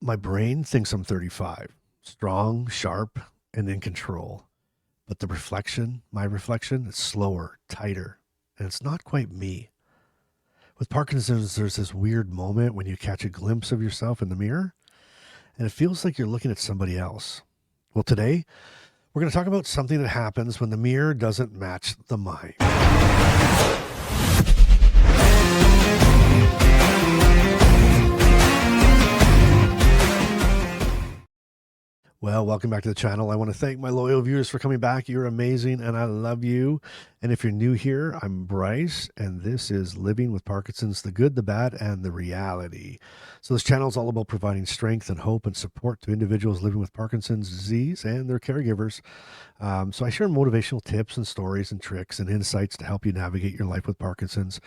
My brain thinks I'm 35, strong, sharp, and in control. But the reflection, my reflection, is slower, tighter, and it's not quite me. With Parkinson's, there's this weird moment when you catch a glimpse of yourself in the mirror, and it feels like you're looking at somebody else. Well, today, we're going to talk about something that happens when the mirror doesn't match the mind. Well, welcome back to the channel. I want to thank my loyal viewers for coming back. You're amazing and I love you. And if you're new here, I'm Bryce and this is Living with Parkinson's, the good, the bad, and the reality. So this channel is all about providing strength and hope and support to individuals living with Parkinson's disease and their caregivers. So I share motivational tips and stories and tricks and insights to help you navigate your life with Parkinson's.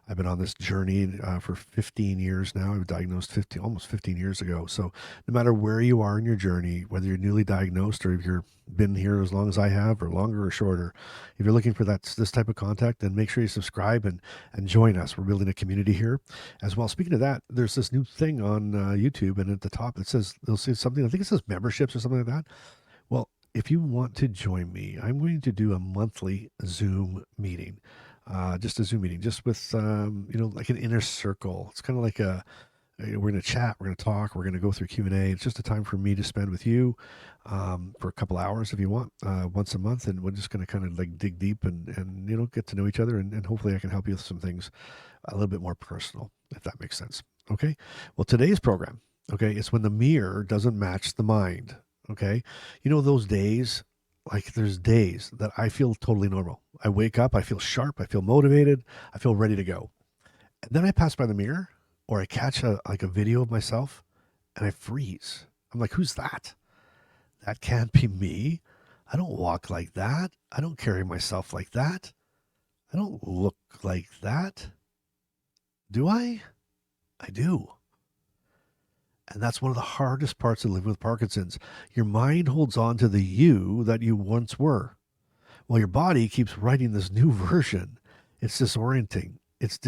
I've been on this journey for 15 years now. I was diagnosed almost 15 years ago. So no matter where you are in your journey, whether you're newly diagnosed or if you've been here as long as I have or longer or shorter, if you're looking for this type of contact, then make sure you subscribe and join us. We're building a community here as well. Speaking of that, there's this new thing on YouTube, and at the top it says, they'll say something, I think it says memberships or something like that. Well, if you want to join me, I'm going to do a monthly Zoom meeting. Just a Zoom meeting, just with, like an inner circle. It's kind of like we're going to chat, we're going to talk, we're going to go through Q&A. It's just a time for me to spend with you for a couple hours if you want, once a month. And we're just going to kind of like dig deep and get to know each other. And hopefully I can help you with some things a little bit more personal, if that makes sense. Okay. Well, today's program, okay, it's when the mirror doesn't match the mind. Okay. Those days, like there's days that I feel totally normal. I wake up, I feel sharp, I feel motivated, I feel ready to go. And then I pass by the mirror or I catch a video of myself and I freeze. I'm like, who's that? That can't be me. I don't walk like that. I don't carry myself like that. I don't look like that. Do I? I do. And that's one of the hardest parts of living with Parkinson's. Your mind holds on to the you that you once were, while your body keeps writing this new version. It's disorienting. It's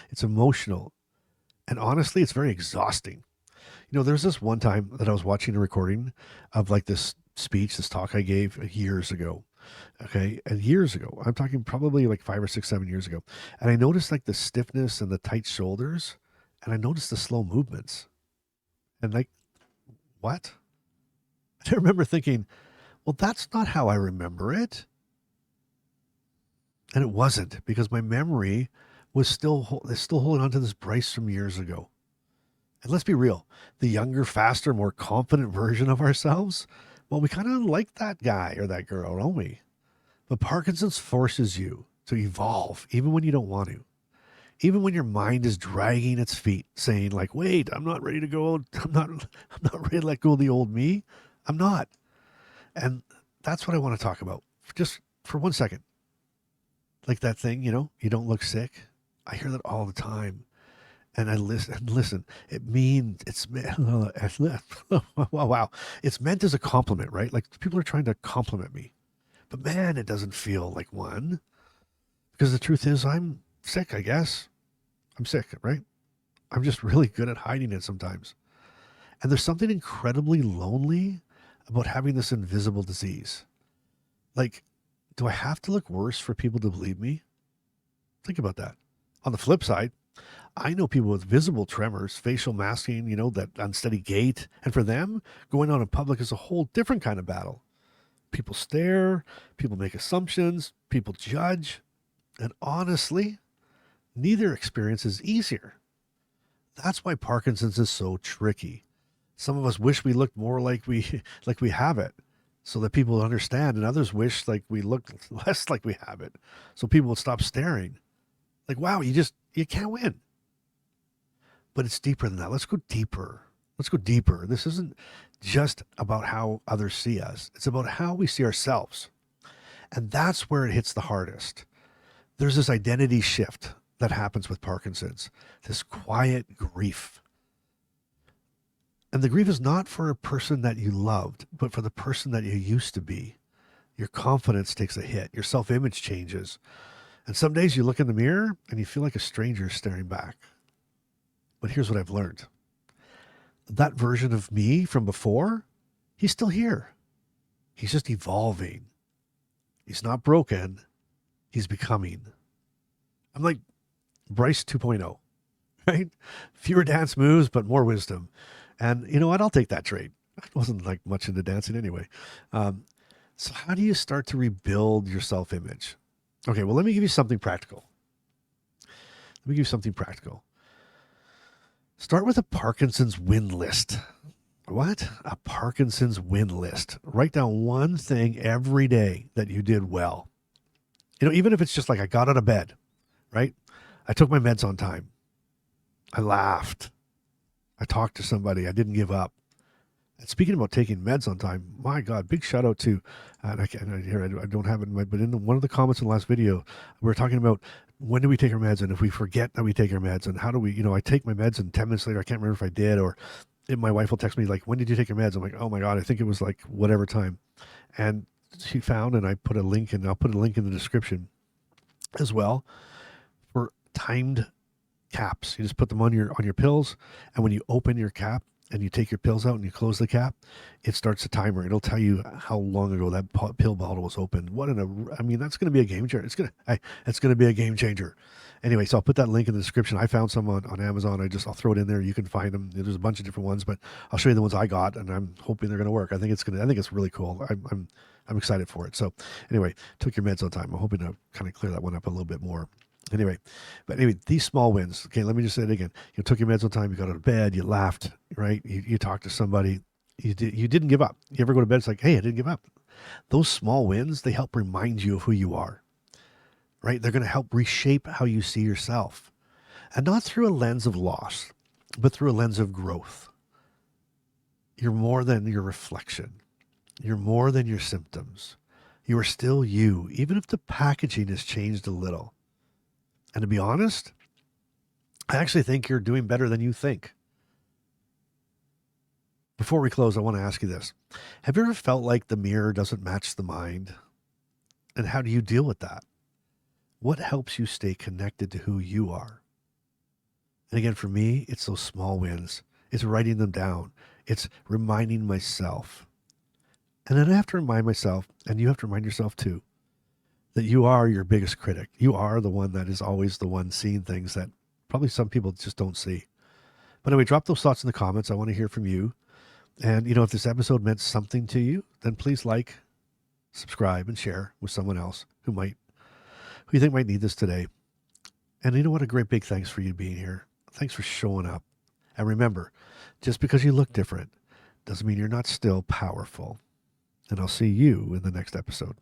it's emotional. And honestly, it's very exhausting. There's this one time that I was watching a recording of like this speech, this talk I gave years ago. Okay. And years ago, I'm talking probably like 5 or 6, 7 years ago. And I noticed like the stiffness and the tight shoulders. And I noticed the slow movements. And like, what? I remember thinking, well, that's not how I remember it. And it wasn't, because my memory was still holding on to this Bryce from years ago. And let's be real, the younger, faster, more confident version of ourselves, well, we kind of like that guy or that girl, don't we? But Parkinson's forces you to evolve, even when you don't want to. Even when your mind is dragging its feet, saying like, wait, I'm not ready to go. I'm not ready to let go of the old me. I'm not. And that's what I want to talk about just for 1 second. Like that thing, you don't look sick. I hear that all the time. And I listen, wow. It's meant as a compliment, right? Like people are trying to compliment me, but man, it doesn't feel like one, because the truth is I'm sick, I guess. I'm sick, right? I'm just really good at hiding it sometimes. And there's something incredibly lonely about having this invisible disease. Like, do I have to look worse for people to believe me? Think about that. On the flip side, I know people with visible tremors, facial masking, that unsteady gait. And for them, going out in public is a whole different kind of battle. People stare, people make assumptions, people judge. And honestly, neither experience is easier. That's why Parkinson's is so tricky. Some of us wish we looked more like we have it, so that people would understand, and others wish like we looked less like we have it, so people would stop staring. Like, wow, you can't win. But it's deeper than that. Let's go deeper. This isn't just about how others see us. It's about how we see ourselves. And that's where it hits the hardest. There's this identity shift that happens with Parkinson's, this quiet grief. And the grief is not for a person that you loved, but for the person that you used to be. Your confidence takes a hit. Your self-image changes. And some days you look in the mirror and you feel like a stranger staring back. But here's what I've learned. that version of me from before, he's still here. He's just evolving. He's not broken. He's becoming. I'm like Bryce 2.0, right? Fewer dance moves, but more wisdom. And you know what? I'll take that trait. I wasn't like much into dancing anyway. So how do you start to rebuild your self-image? Okay, well, let me give you something practical. Start with a Parkinson's win list. What? A Parkinson's win list. Write down one thing every day that you did well. You know, even if it's just like I got out of bed, right? I took my meds on time. I laughed. I talked to somebody. I didn't give up. And speaking about taking meds on time, my God, big shout out to, and I don't have it, but in one of the comments in the last video, we were talking about when do we take our meds, and if we forget that we take our meds, and how do we, I take my meds and 10 minutes later, I can't remember if I did, or my wife will text me like, when did you take your meds? I'm like, oh my God, I think it was like whatever time. And she found, and I put a link, and I'll put a link in the description as well, for timed caps. You just put them on your pills, and when you open your cap and you take your pills out and you close the cap, it starts a timer. It'll tell you how long ago that pill bottle was opened. That's going to be a game changer. It's going to be a game changer. Anyway, so I'll put that link in the description. I found some on Amazon. I'll throw it in there. You can find them. There's a bunch of different ones, but I'll show you the ones I got, and I'm hoping they're going to work. I think it's really cool. I'm excited for it. So anyway, took your meds on time. I'm hoping to kind of clear that one up a little bit more. Anyway, these small wins. Okay, let me just say it again. You took your meds on time. You got out of bed. You laughed. Right? You talked to somebody. You didn't give up. You ever go to bed? It's like, hey, I didn't give up. Those small wins, they help remind you of who you are. Right? They're going to help reshape how you see yourself, and not through a lens of loss, but through a lens of growth. You're more than your reflection. You're more than your symptoms. You are still you, even if the packaging has changed a little. And to be honest, I actually think you're doing better than you think. Before we close, I want to ask you this. Have you ever felt like the mirror doesn't match the mind? And how do you deal with that? What helps you stay connected to who you are? And again, for me, it's those small wins. It's writing them down. It's reminding myself. And then I have to remind myself, and you have to remind yourself too, that you are your biggest critic. You are the one that is always the one seeing things that probably some people just don't see. But anyway, drop those thoughts in the comments. I want to hear from you. And, if this episode meant something to you, then please like, subscribe, and share with someone else who you think might need this today. And you know what? A great big thanks for you being here. Thanks for showing up. And remember, just because you look different doesn't mean you're not still powerful. And I'll see you in the next episode.